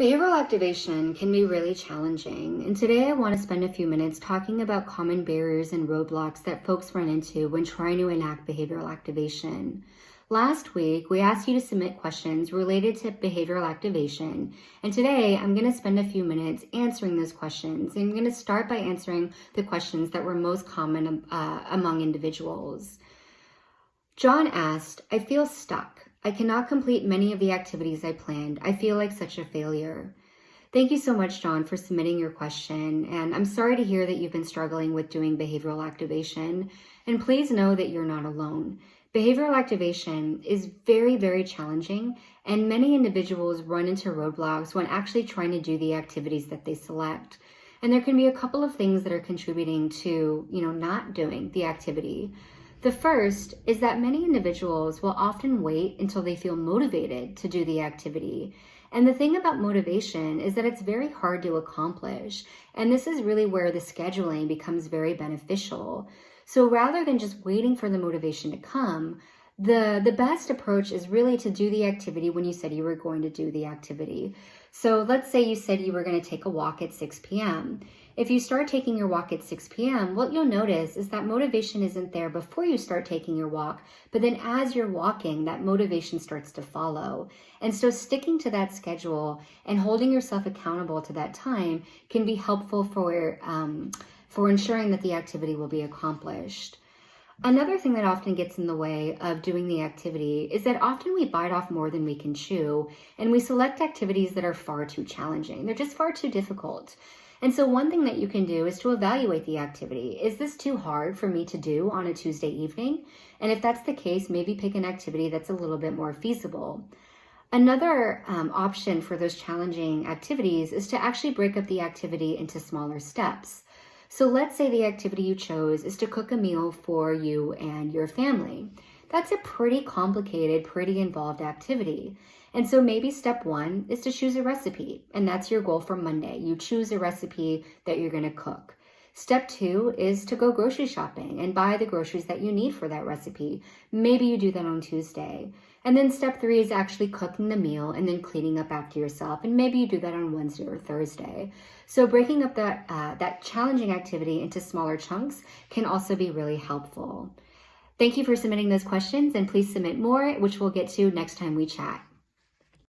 Behavioral activation can be really challenging, and today I want to spend a few minutes talking about common barriers and roadblocks that folks run into when trying to enact behavioral activation. Last week, we asked you to submit questions related to behavioral activation, and today I'm going to spend a few minutes answering those questions. And I'm going to start by answering the questions that were most common among individuals. John asked, "I feel stuck. I cannot complete many of the activities I planned. I feel like such a failure." Thank you so much, John, for submitting your question. And I'm sorry to hear that you've been struggling with doing behavioral activation. And please know that you're not alone. Behavioral activation is very, very challenging, and many individuals run into roadblocks when actually trying to do the activities that they select. And there can be a couple of things that are contributing to, not doing the activity. The first is that many individuals will often wait until they feel motivated to do the activity. And the thing about motivation is that it's very hard to accomplish. And this is really where the scheduling becomes very beneficial. So rather than just waiting for the motivation to come, the best approach is really to do the activity when you said you were going to do the activity. So let's say you said you were going to take a walk at 6 p.m. If you start taking your walk at 6 p.m., what you'll notice is that motivation isn't there before you start taking your walk, but then as you're walking, that motivation starts to follow. And so sticking to that schedule and holding yourself accountable to that time can be helpful for ensuring that the activity will be accomplished. Another thing that often gets in the way of doing the activity is that often we bite off more than we can chew, and we select activities that are far too challenging. They're just far too difficult. And so one thing that you can do is to evaluate the activity. Is this too hard for me to do on a Tuesday evening? And if that's the case, maybe pick an activity that's a little bit more feasible. Another option for those challenging activities is to actually break up the activity into smaller steps. So let's say the activity you chose is to cook a meal for you and your family. That's a pretty complicated, pretty involved activity. And so maybe step one is to choose a recipe, and that's your goal for Monday. You choose a recipe that you're going to cook. Step two is to go grocery shopping and buy the groceries that you need for that recipe. Maybe you do that on Tuesday. And then step three is actually cooking the meal and then cleaning up after yourself. And maybe you do that on Wednesday or Thursday. So breaking up that challenging activity into smaller chunks can also be really helpful. Thank you for submitting those questions, and please submit more, which we'll get to next time we chat.